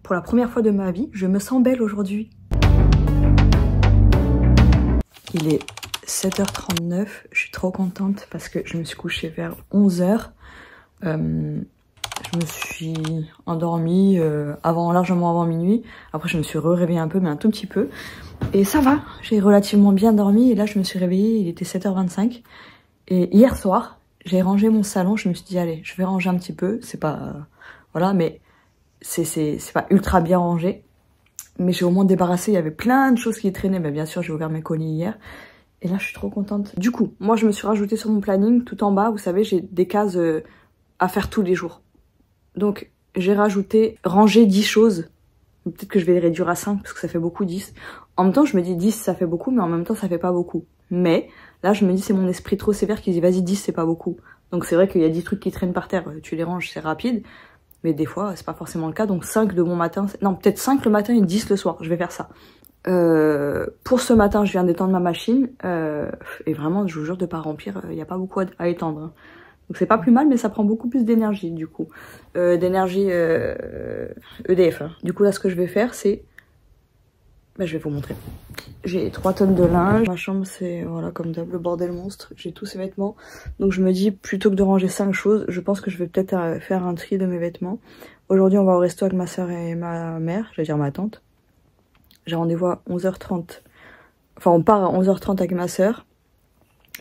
pour la première fois de ma vie, je me sens belle aujourd'hui. Il est 7h39, je suis trop contente parce que je me suis couchée vers 11h. Je me suis endormie largement avant minuit. Après, je me suis réveillée un peu, mais un tout petit peu. Et ça va, j'ai relativement bien dormi. Et là, je me suis réveillée, il était 7h25. Et hier soir, j'ai rangé mon salon. Je me suis dit, allez, je vais ranger un petit peu. C'est pas... voilà, mais c'est pas ultra bien rangé. Mais j'ai au moins débarrassé. Il y avait plein de choses qui traînaient. Mais bien sûr, j'ai ouvert mes colis hier. Et là, je suis trop contente. Du coup, moi, je me suis rajoutée sur mon planning. Tout en bas, vous savez, j'ai des cases à faire tous les jours. Donc, j'ai rajouté ranger 10 choses. Peut-être que je vais les réduire à 5 parce que ça fait beaucoup 10. En même temps, je me dis 10 ça fait beaucoup, mais en même temps, ça fait pas beaucoup. Mais là, je me dis c'est mon esprit trop sévère qui dit vas-y 10 c'est pas beaucoup. Donc c'est vrai qu'il y a 10 trucs qui traînent par terre, tu les ranges, c'est rapide. Mais des fois, c'est pas forcément le cas. Donc 5 de bon matin, non peut-être 5 le matin et 10 le soir. Je vais faire ça. Pour ce matin, je viens d'étendre ma machine. Et vraiment, je vous jure de pas remplir, il n'y a pas beaucoup à étendre. Hein. Donc c'est pas plus mal, mais ça prend beaucoup plus d'énergie du coup. D'énergie EDF. Hein. Du coup là ce que je vais faire c'est... je vais vous montrer. J'ai 3 tonnes de linge. Ma chambre c'est voilà comme d'hab le bordel monstre. J'ai tous ces vêtements. Donc je me dis plutôt que de ranger 5 choses, je pense que je vais peut-être faire un tri de mes vêtements. Aujourd'hui on va au resto avec ma soeur et ma mère, je vais dire ma tante. J'ai rendez-vous à 11h30. Enfin on part à 11h30 avec ma soeur.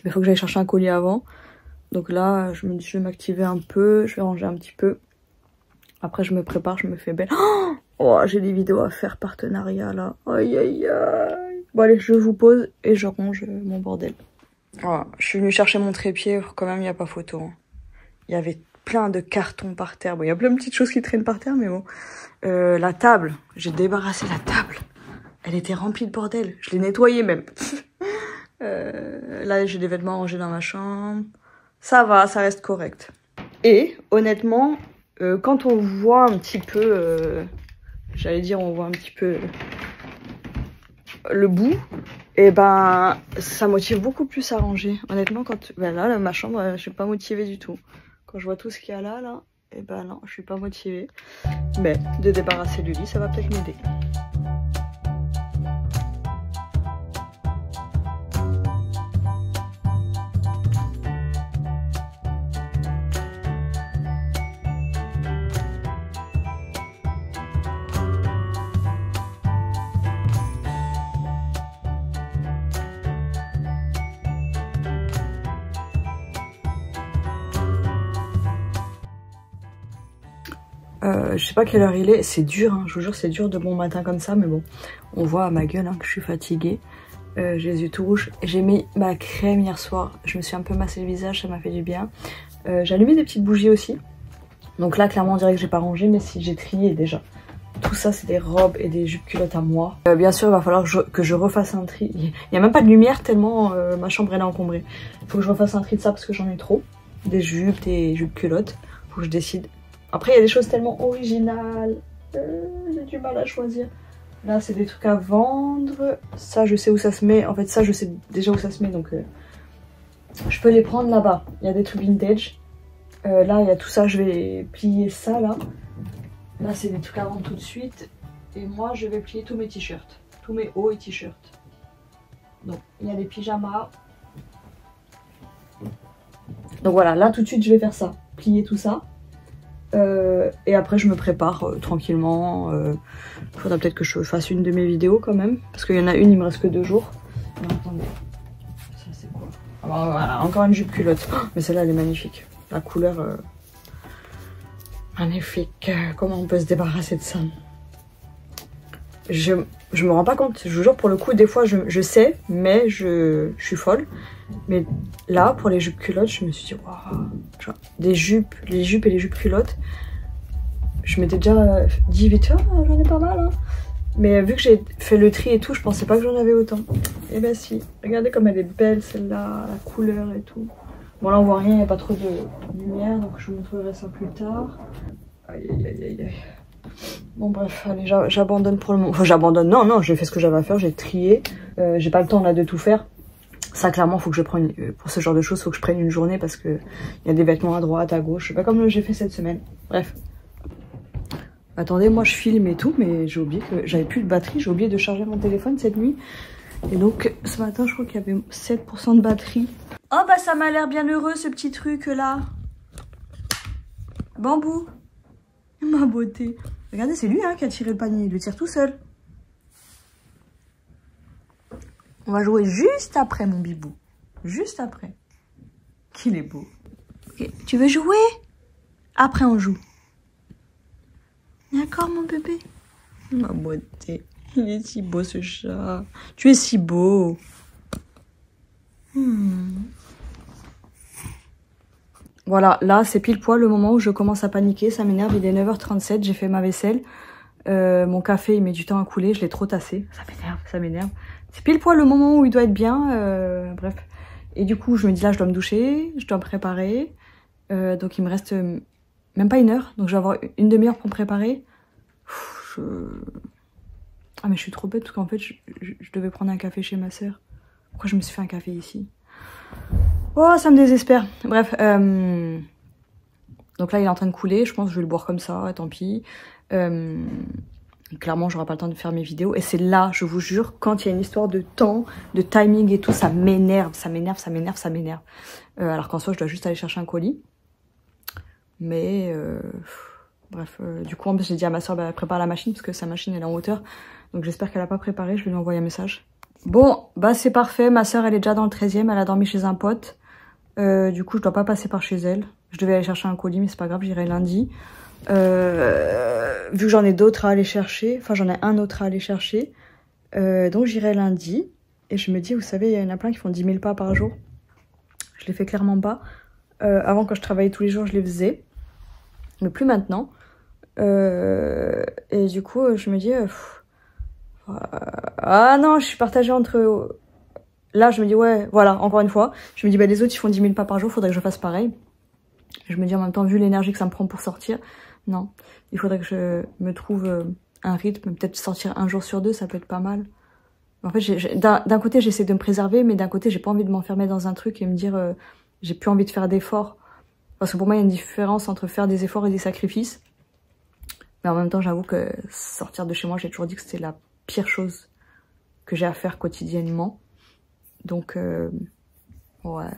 Mais il faut que j'aille chercher un colis avant. Donc là, je me dis, je vais m'activer un peu, je vais ranger un petit peu. Après, je me prépare, je me fais belle. Oh, j'ai des vidéos à faire, partenariat là. Aïe, aïe, aïe. Bon, allez, je vous pose et je range mon bordel. Oh, je suis venue chercher mon trépied, quand même, il n'y a pas photo. Hein. Il y avait plein de cartons par terre. Bon, il y a plein de petites choses qui traînent par terre, mais bon. La table, j'ai débarrassé la table. Elle était remplie de bordel. Je l'ai nettoyée même. Là, j'ai des vêtements rangés dans ma chambre. Ça va, ça reste correct. Et honnêtement, quand on voit un petit peu, j'allais dire on voit un petit peu le bout, et ben ça motive beaucoup plus à ranger. Honnêtement, quand là, ma chambre, je suis pas motivée du tout. Quand je vois tout ce qu'il y a là, et ben non, je suis pas motivée. Mais de débarrasser du lit, ça va peut-être m'aider. Je sais pas quelle heure il est, c'est dur, hein, je vous jure c'est dur de bon matin comme ça, mais bon, on voit à ma gueule hein, que je suis fatiguée, j'ai les yeux tout rouges. J'ai mis ma crème hier soir, je me suis un peu massé le visage, ça m'a fait du bien. J'ai allumé des petites bougies aussi, donc là clairement on dirait que j'ai pas rangé, mais si j'ai trié déjà. Tout ça c'est des robes et des jupes culottes à moi. Bien sûr il va falloir que je refasse un tri, il n'y a même pas de lumière tellement ma chambre elle est encombrée. Il faut que je refasse un tri de ça parce que j'en ai trop, des jupes culottes, faut que je décide. Après, il y a des choses tellement originales. J'ai du mal à choisir. Là, c'est des trucs à vendre. Ça, je sais où ça se met. En fait, ça, je sais déjà où ça se met. Donc, je peux les prendre là-bas. Il y a des trucs vintage. Là, il y a tout ça. Je vais plier ça, là. Là, c'est des trucs à vendre tout de suite. Et moi, je vais plier tous mes t-shirts. Tous mes hauts et t-shirts. Donc, il y a des pyjamas. Donc, voilà. Là, tout de suite, je vais faire ça. Plier tout ça. Et après je me prépare tranquillement. Faudra peut-être que je fasse une de mes vidéos quand même. Parce qu'il y en a une, il me reste que 2 jours. Non, attendez. Ça c'est quoi? Alors, voilà, encore une jupe culotte. Oh, mais celle-là elle est magnifique. La couleur magnifique. Comment on peut se débarrasser de ça? Je me rends pas compte. Je vous jure pour le coup des fois je sais. Mais je suis folle. Mais là, pour les jupes culottes, je me suis dit, waouh, les jupes et les jupes culottes, je m'étais déjà dit vite fait, oh, j'en ai pas mal. Hein. Mais vu que j'ai fait le tri et tout, je pensais pas que j'en avais autant. Et ben si, regardez comme elle est belle celle-là, la couleur et tout. Bon là on voit rien, il n'y a pas trop de lumière, donc je vous montrerai ça plus tard. Aïe aïe aïe aïe aïe. Bon bref, allez, j'abandonne pour le moment. Enfin j'abandonne, non, j'ai fait ce que j'avais à faire, j'ai trié. J'ai pas le temps là de tout faire. Ça clairement faut que je prenne, pour ce genre de choses, faut que je prenne une journée parce que il y a des vêtements à droite, à gauche, pas comme j'ai fait cette semaine. Bref. Attendez, moi je filme et tout, mais j'ai oublié que j'avais plus de batterie. J'ai oublié de charger mon téléphone cette nuit. Et donc ce matin, je crois qu'il y avait 7% de batterie. Oh bah ça m'a l'air bien heureux ce petit truc là. Bambou. Ma beauté. Regardez, c'est lui hein, qui a tiré le panier. Il le tire tout seul. On va jouer juste après mon bibou. Juste après. Qu'il est beau. Okay. Tu veux jouer? Après on joue. D'accord mon bébé? Ma beauté. Il est si beau ce chat. Tu es si beau. Voilà, là c'est pile poil le moment où je commence à paniquer. Ça m'énerve, il est 9h37, j'ai fait ma vaisselle. Mon café il met du temps à couler, je l'ai trop tassé. Ça m'énerve, ça m'énerve. C'est pile poil le moment où il doit être bien. Bref. Et du coup je me dis là je dois me doucher, je dois me préparer. Donc il me reste même pas 1 heure. Donc je vais avoir une demi-heure pour me préparer. Ah mais je suis trop bête parce qu'en fait je devais prendre un café chez ma soeur. Pourquoi je me suis fait un café ici? Oh ça me désespère. Bref. Donc là il est en train de couler. Je pense que je vais le boire comme ça, tant pis. Clairement j'aurai pas le temps de faire mes vidéos. Et c'est là, je vous jure, quand il y a une histoire de temps, de timing et tout, ça m'énerve, ça m'énerve, ça m'énerve, ça m'énerve. Alors qu'en soi je dois juste aller chercher un colis. Mais bref, du coup en plus j'ai dit à ma soeur bah, prépare la machine parce que sa machine elle est en hauteur. Donc j'espère qu'elle a pas préparé, je vais lui envoyer un message. Bon, bah c'est parfait, ma soeur elle est déjà dans le 13e, elle a dormi chez un pote. Du coup je dois pas passer par chez elle. Je devais aller chercher un colis mais c'est pas grave, j'irai lundi. Vu que j'en ai d'autres à aller chercher, enfin j'en ai un autre à aller chercher. Donc j'irai lundi. Et je me dis, vous savez, il y en a plein qui font 10 000 pas par jour. Je les fais clairement pas. Avant quand je travaillais tous les jours je les faisais. Mais plus maintenant. Et du coup je me dis... ah non, je suis partagée entre... Là, je me dis, ouais, voilà, encore une fois. Je me dis, bah, les autres, ils font 10 000 pas par jour, faudrait que je fasse pareil. Je me dis, en même temps, vu l'énergie que ça me prend pour sortir, non. Il faudrait que je me trouve un rythme, peut-être sortir 1 jour sur 2, ça peut être pas mal. En fait, d'un côté, j'essaie de me préserver, mais d'un côté, j'ai pas envie de m'enfermer dans un truc et me dire, j'ai plus envie de faire d'efforts. Parce que pour moi, il y a une différence entre faire des efforts et des sacrifices. Mais en même temps, j'avoue que sortir de chez moi, j'ai toujours dit que c'était la pire chose que j'ai à faire quotidiennement. Donc, ouais,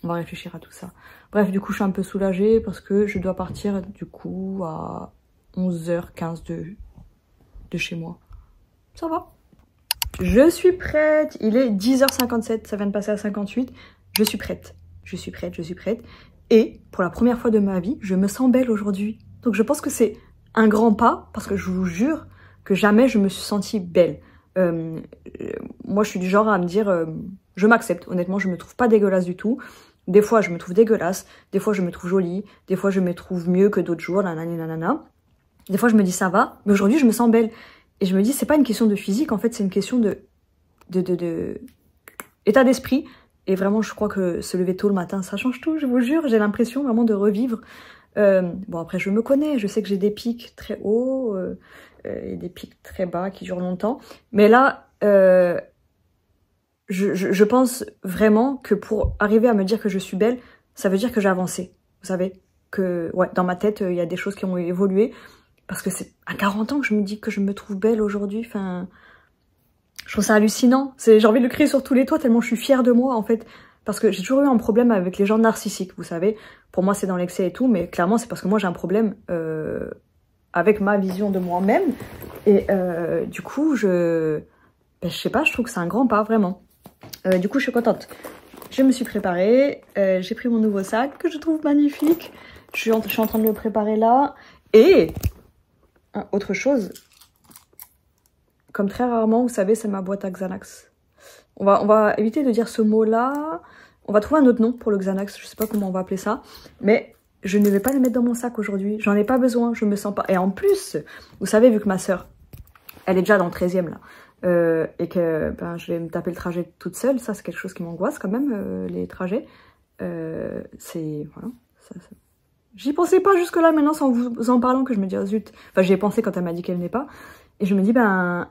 on va réfléchir à tout ça. Bref, du coup, je suis un peu soulagée parce que je dois partir, du coup, à 11h15 de chez moi. Ça va. Je suis prête. Il est 10h57, ça vient de passer à 58. Je suis prête. Je suis prête, je suis prête. Et, pour la première fois de ma vie, je me sens belle aujourd'hui. Donc, je pense que c'est un grand pas parce que je vous jure que jamais je me suis sentie belle. Moi je suis du genre à me dire je m'accepte, honnêtement je me trouve pas dégueulasse du tout. Des fois je me trouve dégueulasse, des fois je me trouve jolie, des fois je me trouve mieux que d'autres jours, nanana. Des fois je me dis ça va, mais aujourd'hui je me sens belle. Et je me dis c'est pas une question de physique, en fait c'est une question de état d'esprit. Et vraiment je crois que se lever tôt le matin ça change tout, je vous jure, j'ai l'impression vraiment de revivre. Bon après je me connais, je sais que j'ai des pics très hauts, et des pics très bas qui durent longtemps. Mais là, je pense vraiment que pour arriver à me dire que je suis belle, ça veut dire que j'ai avancé. Vous savez, que ouais, dans ma tête, il y a des choses qui ont évolué. Parce que c'est à 40 ans que je me dis que je me trouve belle aujourd'hui. Enfin, je trouve ça hallucinant. J'ai envie de le crier sur tous les toits tellement je suis fière de moi, en fait. Parce que j'ai toujours eu un problème avec les gens narcissiques, vous savez. Pour moi, c'est dans l'excès et tout, mais clairement, c'est parce que moi, j'ai un problème... avec ma vision de moi-même. Et du coup, je sais pas, je trouve que c'est un grand pas, vraiment. Du coup, je suis contente. Je me suis préparée. J'ai pris mon nouveau sac, que je trouve magnifique. Je suis en train de le préparer là. Et, autre chose, comme très rarement, vous savez, c'est ma boîte à Xanax. On va éviter de dire ce mot-là. On va trouver un autre nom pour le Xanax. Je sais pas comment on va appeler ça. Mais... je ne vais pas le mettre dans mon sac aujourd'hui. J'en ai pas besoin, je me sens pas... Et en plus, vous savez, vu que ma soeur, elle est déjà dans le 13e là, et que ben, je vais me taper le trajet toute seule, ça c'est quelque chose qui m'angoisse quand même, les trajets. C'est... voilà. J'y pensais pas jusque là, maintenant, sans vous en parlant, que je me dis, oh zut. Enfin, j'y ai pensé quand elle m'a dit qu'elle n'est pas. Et je me dis, ben...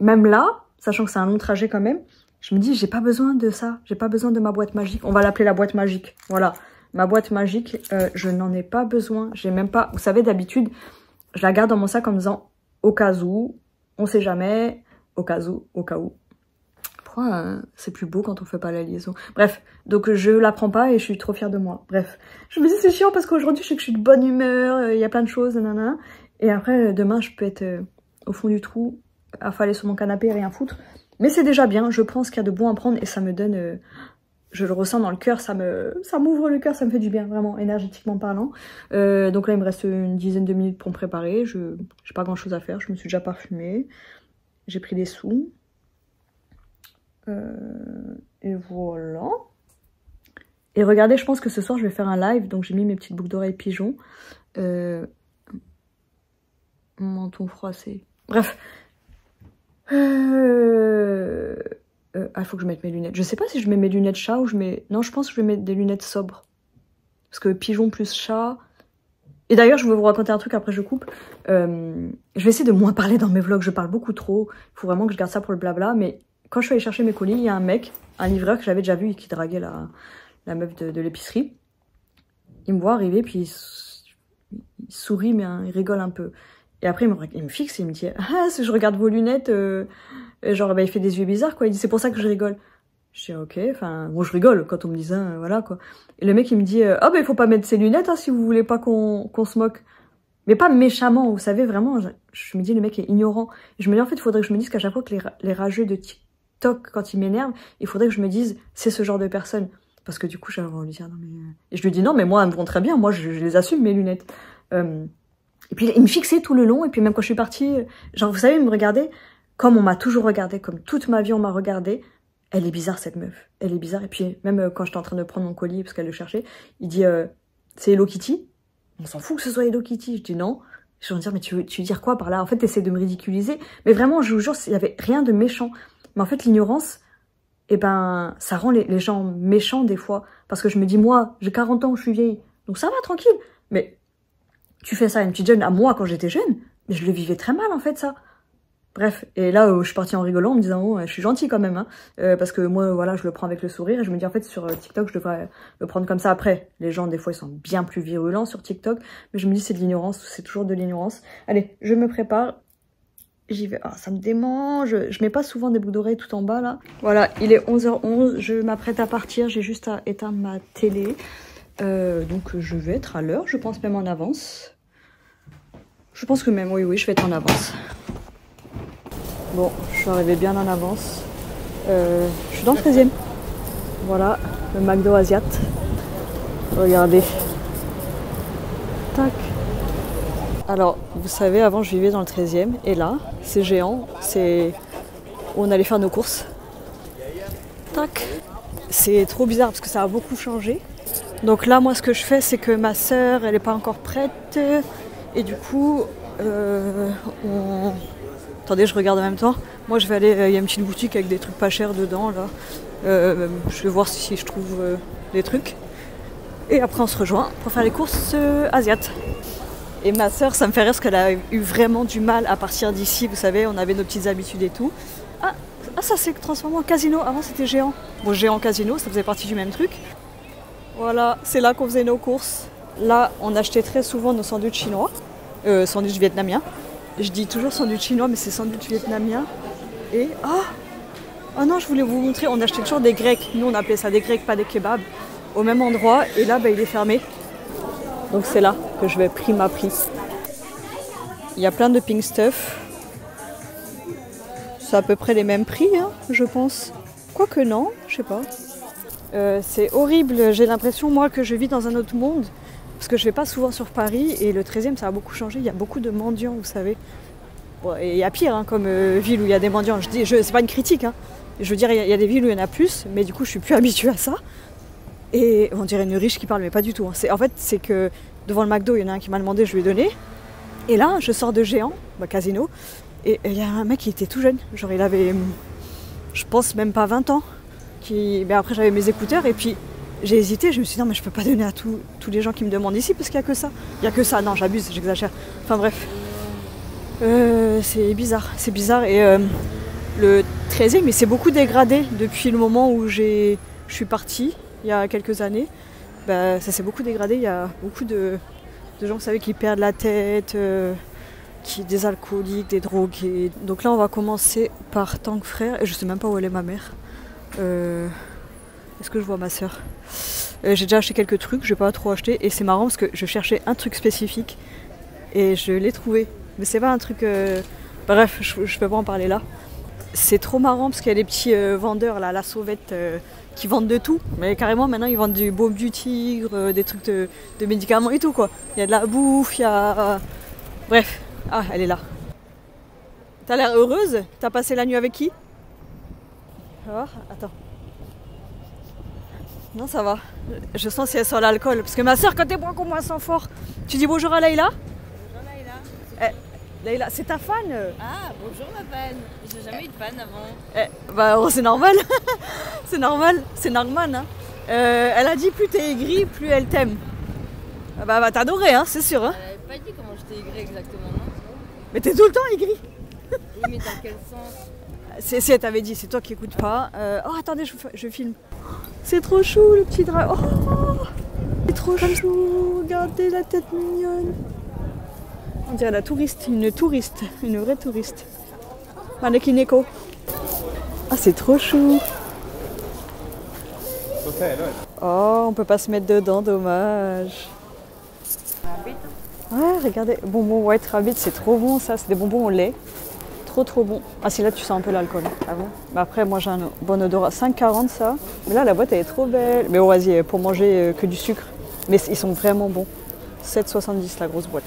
même là, sachant que c'est un long trajet quand même, je me dis, j'ai pas besoin de ça. J'ai pas besoin de ma boîte magique. On va l'appeler la boîte magique. Voilà. Ma boîte magique, je n'en ai pas besoin. J'ai même pas... Vous savez, d'habitude, je la garde dans mon sac en me disant au cas où, on sait jamais, au cas où, au cas où. Pourquoi c'est plus beau quand on fait pas la liaison? Bref, donc je la prends pas et je suis trop fière de moi. Bref, je me dis c'est chiant parce qu'aujourd'hui je sais que je suis de bonne humeur, il y a plein de choses, nanana. Et après demain je peux être au fond du trou, affaler sur mon canapé et rien foutre. Mais c'est déjà bien, je prends ce qu'il y a de bon à prendre et ça me donne... je le ressens dans le cœur, ça m'ouvre le cœur, ça me fait du bien, vraiment, énergétiquement parlant. Donc là, il me reste une dizaine de minutes pour me préparer. Je j'ai pas grand chose à faire, je me suis déjà parfumée. J'ai pris des sous. Et voilà. Et regardez, je pense que ce soir, je vais faire un live. Donc j'ai mis mes petites boucles d'oreilles pigeon. Mon menton froissé. Bref. Ah, il faut que je mette mes lunettes. Je sais pas si je mets mes lunettes chat ou je mets... Non, je pense que je vais mettre des lunettes sobres. Parce que pigeon plus chat... Et d'ailleurs, je vais vous raconter un truc, après je coupe. Je vais essayer de moins parler dans mes vlogs, je parle beaucoup trop. Il faut vraiment que je garde ça pour le blabla. Mais quand je suis allée chercher mes colis, il y a un mec, un livreur que j'avais déjà vu et qui draguait la meuf de l'épicerie. Il me voit arriver, puis il sourit, mais il rigole un peu. Et après, il me fixe et il me dit « Ah, si je regarde vos lunettes... genre, bah, il fait des yeux bizarres, quoi. Il dit, c'est pour ça que je rigole. Je dis, ok, enfin, bon, je rigole quand on me dit ça, voilà, quoi. Et le mec, il me dit, ah, bah, il faut pas mettre ses lunettes, hein, si vous voulez pas qu'on se moque. Mais pas méchamment, vous savez, vraiment, je me dis, le mec est ignorant. Et je me dis, en fait, il faudrait que je me dise qu'à chaque fois que les rageux de TikTok, quand ils m'énervent, il faudrait que je me dise, c'est ce genre de personne. Parce que du coup, j'avais envie de lui dire, non, mais... Et je lui dis, non, mais moi, elles me vont très bien, moi, je les assume, mes lunettes. Et puis, il me fixait tout le long, et puis même quand je suis partie, genre, vous savez, il me regardait, comme on m'a toujours regardé, comme toute ma vie on m'a regardé. Elle est bizarre cette meuf, elle est bizarre. Et puis même quand j'étais en train de prendre mon colis parce qu'elle le cherchait, il dit c'est Hello Kitty. On s'en fout que ce soit Hello Kitty. Je dis non. Je vais me dire mais tu veux dire quoi par là? En fait t'essaies de me ridiculiser. Mais vraiment je vous jure il y avait rien de méchant. Mais en fait l'ignorance, eh ben ça rend les gens méchants des fois. Parce que je me dis moi j'ai 40 ans, je suis vieille, donc ça va tranquille. Mais tu fais ça à une petite jeune, à moi quand j'étais jeune, mais je le vivais très mal en fait ça. Bref, et là je suis partie en rigolant en me disant oh je suis gentille quand même hein, parce que moi voilà je le prends avec le sourire et je me dis en fait sur TikTok je devrais le prendre comme ça. Après les gens des fois ils sont bien plus virulents sur TikTok, mais je me dis c'est de l'ignorance, c'est toujours de l'ignorance. Allez je me prépare, j'y vais. Ah ça me démange, je mets pas souvent des boucles d'oreilles tout en bas là. Voilà il est 11h11, je m'apprête à partir, j'ai juste à éteindre ma télé, donc je vais être à l'heure, je pense même en avance. Je pense que même oui je vais être en avance. Bon, je suis arrivée bien en avance. Je suis dans le 13e. Voilà, le McDo Asiat. Regardez. Tac. Alors, vous savez, avant je vivais dans le 13e. Et là, c'est géant. C'est où on allait faire nos courses. Tac. C'est trop bizarre parce que ça a beaucoup changé. Donc là, moi, ce que je fais, c'est que ma sœur, elle n'est pas encore prête. Et du coup, Attendez, je regarde en même temps. Moi, je vais aller... Il y a une petite boutique avec des trucs pas chers dedans, là. Je vais voir si je trouve des trucs. Et après, on se rejoint pour faire les courses asiates. Et ma sœur, ça me fait rire parce qu'elle a eu vraiment du mal à partir d'ici. Vous savez, on avait nos petites habitudes et tout. Ah ça s'est transformé en casino. Avant, c'était géant. Bon, géant casino, ça faisait partie du même truc. Voilà, c'est là qu'on faisait nos courses. Là, on achetait très souvent nos sandwichs chinois. Sandwichs vietnamiens. Je dis toujours sandwich chinois, mais c'est sandwich vietnamien. Et... Oh non, je voulais vous montrer, on achetait toujours des grecs. Nous, on appelait ça des grecs, pas des kebabs. Au même endroit. Et là, bah, il est fermé. Donc c'est là que je vais prix à prix. Il y a plein de pink stuff. C'est à peu près les mêmes prix, hein, je pense. Quoique non, je sais pas. C'est horrible. J'ai l'impression, moi, que je vis dans un autre monde. Parce que je vais pas souvent sur Paris et le 13e ça a beaucoup changé, il y a beaucoup de mendiants vous savez. Bon, et il y a pire hein, comme ville où il y a des mendiants, c'est pas une critique, hein. Je veux dire il y a des villes où il y en a plus, mais du coup je suis plus habituée à ça. Et on dirait une riche qui parle mais pas du tout. Hein. En fait c'est que devant le McDo il y en a un qui m'a demandé, je lui ai donné. Et là je sors de Géant, casino, et il y a un mec qui était tout jeune, genre il avait je pense même pas 20 ans. Mais après j'avais mes écouteurs et puis... J'ai hésité, je me suis dit non mais je peux pas donner à tous les gens qui me demandent ici parce qu'il y a que ça. Il y a que ça, non j'abuse, j'exagère. Enfin bref. C'est bizarre et le 13e il s'est beaucoup dégradé depuis le moment où je suis partie il y a quelques années. Bah, ça s'est beaucoup dégradé, il y a beaucoup de gens vous savez qui perdent la tête. des alcooliques, des drogués. Donc là, on va commencer par Tank Frère. Et je sais même pas où elle est ma mère. Est-ce que je vois ma soeur? J'ai déjà acheté quelques trucs, je vais pas trop acheter. Et c'est marrant parce que je cherchais un truc spécifique et je l'ai trouvé. Mais c'est pas un truc... Bref, je peux pas en parler là. C'est trop marrant parce qu'il y a des petits vendeurs là, à la sauvette, qui vendent de tout. Mais carrément maintenant ils vendent du baume du tigre, des trucs de médicaments et tout quoi. Il y a de la bouffe, il y a... Bref. Ah, elle est là. T'as l'air heureuse? T'as passé la nuit avec qui? Ça va? Attends. Non, ça va. Je sens si elle sent l'alcool. Parce que ma soeur, quand elle boit comme moi, sent fort. Tu dis bonjour à Leïla? Bonjour Leïla. Leïla, c'est ta fan? Ah, bonjour ma fan. J'ai jamais eu de fan avant. Bah, oh, c'est normal. C'est normal. C'est normal, hein. Elle a dit plus t'es aigri, plus elle t'aime. Bah, elle va t'adorer, hein, c'est sûr. Hein. Elle avait pas dit comment j'étais aigrie exactement, non? Mais t'es tout le temps aigri. Oui, mais dans quel sens? Si elle t'avait dit, c'est toi qui écoutes pas. Oh, attendez, je filme. C'est trop chou le petit dragon. Oh, c'est trop chou. Regardez la tête mignonne. On dirait la touriste, une vraie touriste. Mannequin Echo. Ah, c'est trop chou. Oh, on peut pas se mettre dedans, dommage. Ouais, regardez, bonbons White Rabbit, c'est trop bon ça, c'est des bonbons au lait. Trop bon. Ah si là tu sens un peu l'alcool. Ah bon? Bah après moi j'ai un bon odorat. 5,40 ça. Mais là la boîte elle est trop belle. Mais oh, vas-y, pour manger que du sucre. Mais ils sont vraiment bons. 7,70 la grosse boîte.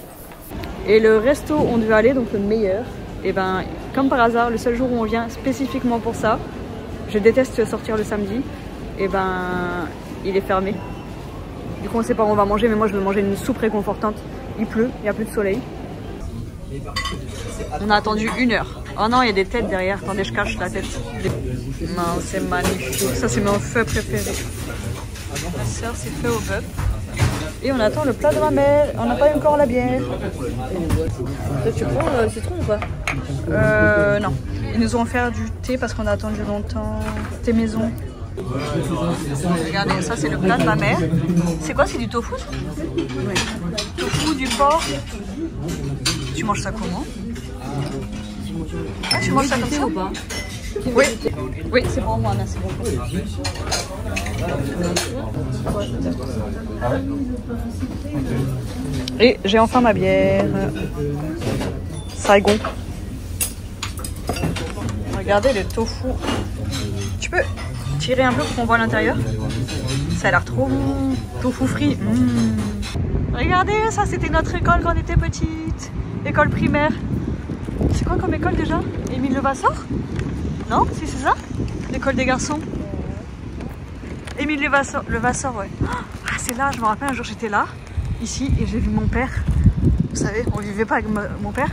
Et le resto où on devait aller, donc le meilleur, et ben comme par hasard, le seul jour où on vient spécifiquement pour ça, je déteste sortir le samedi, et ben il est fermé. Du coup on sait pas où on va manger, mais moi je veux manger une soupe réconfortante. Il pleut, il n'y a plus de soleil. On a attendu 1 heure. Oh non, il y a des têtes derrière. Attendez, je cache la tête. Non, c'est magnifique. Ça, c'est mon feu préféré. Ma soeur s'est fait au bœuf. Et on attend le plat de ma mère. On n'a pas eu encore la bière. Toi, tu prends le citron ou pas? Non. Ils nous ont offert du thé parce qu'on a attendu longtemps. Thé maison. Regardez, ça, c'est le plat de ma mère. C'est quoi? C'est du tofu? Oui. Tofu, du porc. Tu manges ça comment? Ah, tu manges ça comme ça ou pas? Oui, oui, c'est pour moi, merci beaucoup. Et j'ai enfin ma bière. Saigon. Regardez le tofu. Tu peux tirer un peu pour qu'on voit l'intérieur? Ça a l'air trop bon. Tofu frit. Regardez, ça c'était notre école quand on était petite. École primaire. C'est quoi comme école déjà? Émile Levasseur? Non? Si c'est ça? L'école des garçons? Émile Levasseur, ouais. Ah, c'est là, je me rappelle un jour j'étais là, ici, et j'ai vu mon père. Vous savez, on vivait pas avec mon père.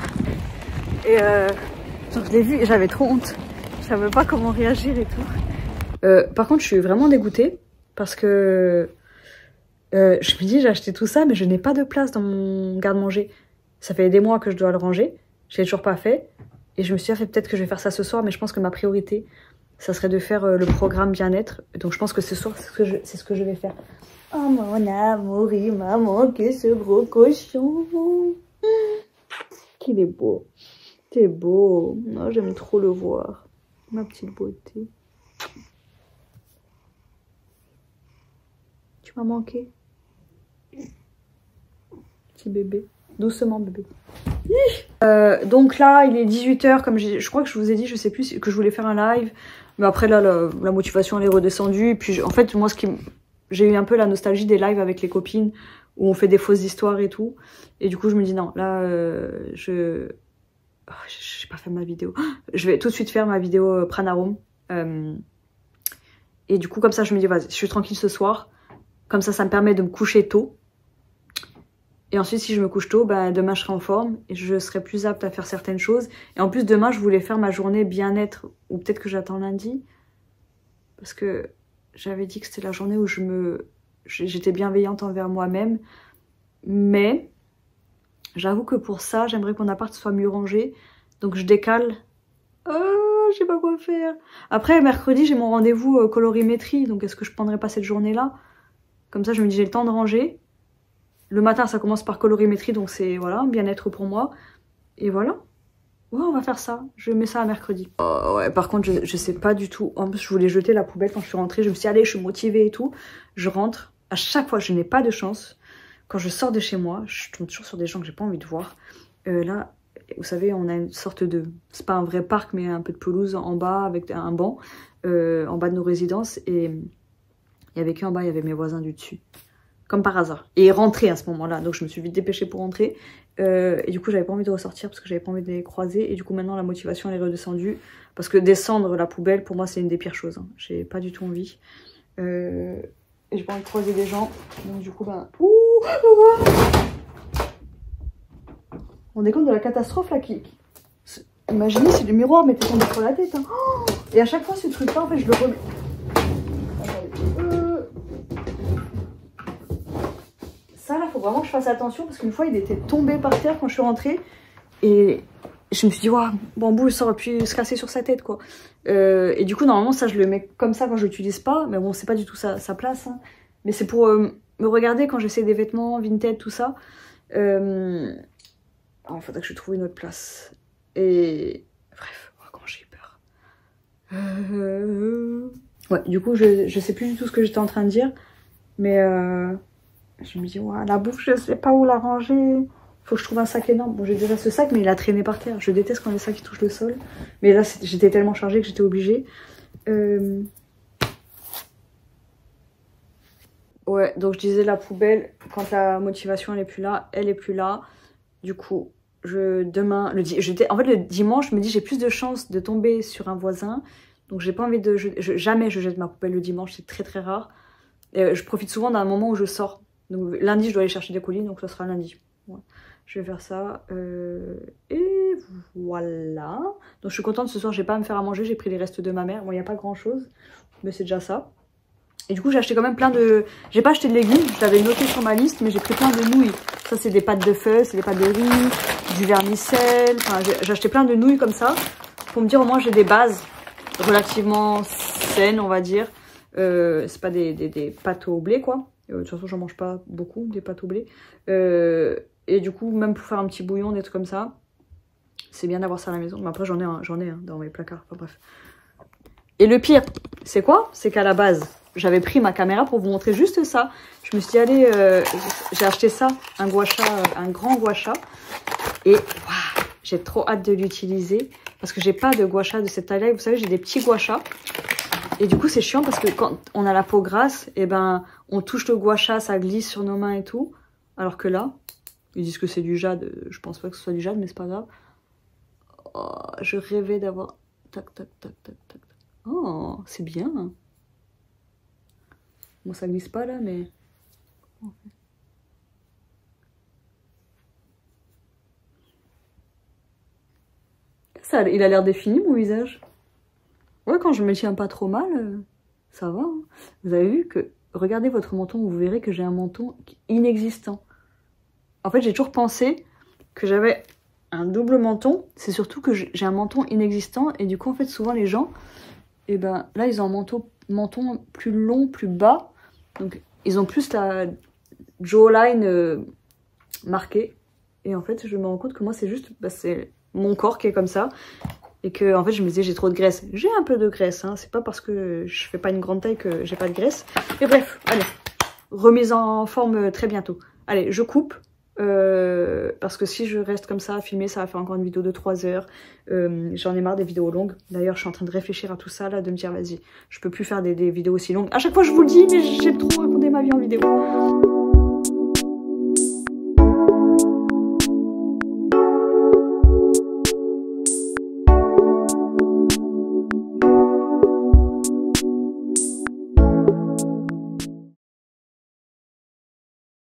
Et genre, je l'ai vu et j'avais trop honte. Je savais pas comment réagir et tout. Par contre, je suis vraiment dégoûtée parce que je me dis, j'ai acheté tout ça, mais je n'ai pas de place dans mon garde-manger. Ça fait des mois que je dois le ranger. Je l'ai toujours pas fait. Et je me suis dit, peut-être que je vais faire ça ce soir, mais je pense que ma priorité, ça serait de faire le programme bien-être. Donc je pense que ce soir, c'est ce que je vais faire. Oh mon amour, il m'a manqué ce gros cochon. Qu'il est beau. T'es beau. Oh, j'aime trop le voir. Ma petite beauté. Tu m'as manqué. Petit bébé. Doucement bébé. Donc là il est 18 h comme je crois que je vous ai dit, je sais plus, que je voulais faire un live. Mais après là la motivation elle est redescendue. Et puis en fait moi j'ai eu un peu la nostalgie des lives avec les copines où on fait des fausses histoires et tout. Et du coup je me dis non là j'ai pas fait ma vidéo. Je vais tout de suite faire ma vidéo Pranarum. Et du coup comme ça je me dis vas-y, je suis tranquille ce soir. Comme ça me permet de me coucher tôt. Et ensuite, si je me couche tôt, bah, demain, je serai en forme et je serai plus apte à faire certaines choses. Et en plus, demain, je voulais faire ma journée bien-être, ou peut-être que j'attends lundi. Parce que j'avais dit que c'était la journée où j'étais bienveillante envers moi-même. Mais j'avoue que pour ça, j'aimerais que mon appart soit mieux rangé. Donc, je décale. Oh, je sais pas quoi faire. Après, mercredi, j'ai mon rendez-vous colorimétrie. Donc, est-ce que je prendrais pas cette journée-là? Comme ça, je me dis, j'ai le temps de ranger. Le matin, ça commence par colorimétrie, donc c'est voilà, bien-être pour moi. Et voilà. Ouais, on va faire ça. Je mets ça à mercredi. Ouais, par contre, je sais pas du tout. En plus, je voulais jeter la poubelle quand je suis rentrée. Je me suis dit, allez, je suis motivée et tout. Je rentre. À chaque fois, je n'ai pas de chance. Quand je sors de chez moi, je tombe toujours sur des gens que j'ai pas envie de voir. Là, vous savez, on a une sorte de... C'est pas un vrai parc, mais un peu de pelouse en bas avec un banc. En bas de nos résidences. Et il y avait qu'en bas, il y avait mes voisins du dessus. Comme par hasard. Et rentrer à ce moment-là. Donc je me suis vite dépêchée pour rentrer. Et du coup, j'avais pas envie de ressortir parce que j'avais pas envie de les croiser. Et du coup, maintenant, la motivation, elle est redescendue. Parce que descendre la poubelle, pour moi, c'est une des pires choses. Hein. J'ai pas du tout envie. Et j'ai pas envie de croiser des gens. Donc du coup, ben... Ouh, on est compte de la catastrophe là qui... Imaginez si le miroir m'était tombé sur la tête. Hein. Et à chaque fois, ce truc-là, en fait, je le remets. Ça, là, faut vraiment que je fasse attention parce qu'une fois, il était tombé par terre quand je suis rentrée. Et je me suis dit, waouh, bambou, ça aurait pu se casser sur sa tête, quoi. Et du coup, normalement, ça, je le mets comme ça quand je l'utilise pas. Mais bon, c'est pas du tout sa place. Hein. Mais c'est pour me regarder quand j'essaie des vêtements, vintage, tout ça. Il faudrait que je trouve une autre place. Et bref, oh, comment j'ai eu peur. Ouais, du coup, je sais plus du tout ce que j'étais en train de dire. Mais je me dis, ouais, la bouffe, je sais pas où la ranger. Faut que je trouve un sac énorme. Bon, j'ai déjà ce sac, mais il a traîné par terre. Je déteste quand les sacs touchent le sol. Mais là, j'étais tellement chargée que j'étais obligée. Ouais, donc je disais la poubelle, quand la motivation elle est plus là, elle est plus là. Du coup, demain, en fait le dimanche, je me dis j'ai plus de chances de tomber sur un voisin. Donc j'ai pas envie de... jamais je jette ma poubelle le dimanche, c'est très très rare. Je profite souvent d'un moment où je sors. Donc lundi, je dois aller chercher des colis, donc ça sera lundi. Ouais. Je vais faire ça. Et voilà. Donc je suis contente, ce soir, j'ai pas à me faire à manger, j'ai pris les restes de ma mère. Bon, il n'y a pas grand chose, mais c'est déjà ça. Et du coup, j'ai acheté quand même plein de... J'ai pas acheté de légumes, je l'avais noté sur ma liste, mais j'ai pris plein de nouilles. Ça, c'est des pâtes de feuilles, c'est des pâtes de riz, du vermicelle. Enfin, j'ai acheté plein de nouilles comme ça, pour me dire au moins j'ai des bases relativement saines, on va dire. C'est pas des pâtes au blé, quoi. De toute façon, j'en mange pas beaucoup, des pâtes au blé. Et du coup, même pour faire un petit bouillon, des trucs comme ça, c'est bien d'avoir ça à la maison. Mais après, j'en ai dans mes placards. Enfin, bref. Et le pire, c'est quoi? C'est qu'à la base, j'avais pris ma caméra pour vous montrer juste ça. Je me suis dit, allez, j'ai acheté ça, un grand gua sha. Et j'ai trop hâte de l'utiliser parce que j'ai pas de gua sha de cette taille-là. Vous savez, j'ai des petits gua sha. Et du coup, c'est chiant parce que quand on a la peau grasse, et ben, on touche le gua sha, ça glisse sur nos mains et tout. Alors que là, ils disent que c'est du jade. Je pense pas que ce soit du jade, mais c'est pas grave. Oh, je rêvais d'avoir... Tac, tac, tac, tac, tac. Oh, c'est bien. Bon, ça glisse pas là, mais... Ça, il a l'air défini, mon visage. Ouais, quand je me tiens pas trop mal, ça va. Hein. Vous avez vu que... Regardez votre menton, vous verrez que j'ai un menton inexistant. En fait, j'ai toujours pensé que j'avais un double menton. C'est surtout que j'ai un menton inexistant. Et du coup, en fait, souvent, les gens... Et ben là, ils ont un menton plus long, plus bas. Donc, ils ont plus la jawline marquée. Et en fait, je me rends compte que moi, c'est juste... c'est mon corps qui est comme ça. Et que, en fait, je me disais, j'ai trop de graisse. J'ai un peu de graisse, hein. C'est pas parce que je fais pas une grande taille que j'ai pas de graisse. Et bref, allez. Remise en forme très bientôt. Allez, je coupe. Parce que si je reste comme ça à filmer, ça va faire encore une vidéo de 3 heures. J'en ai marre des vidéos longues. D'ailleurs, je suis en train de réfléchir à tout ça, là, de me dire, vas-y, je peux plus faire des vidéos aussi longues. À chaque fois, je vous le dis, mais j'aime trop raconter ma vie en vidéo.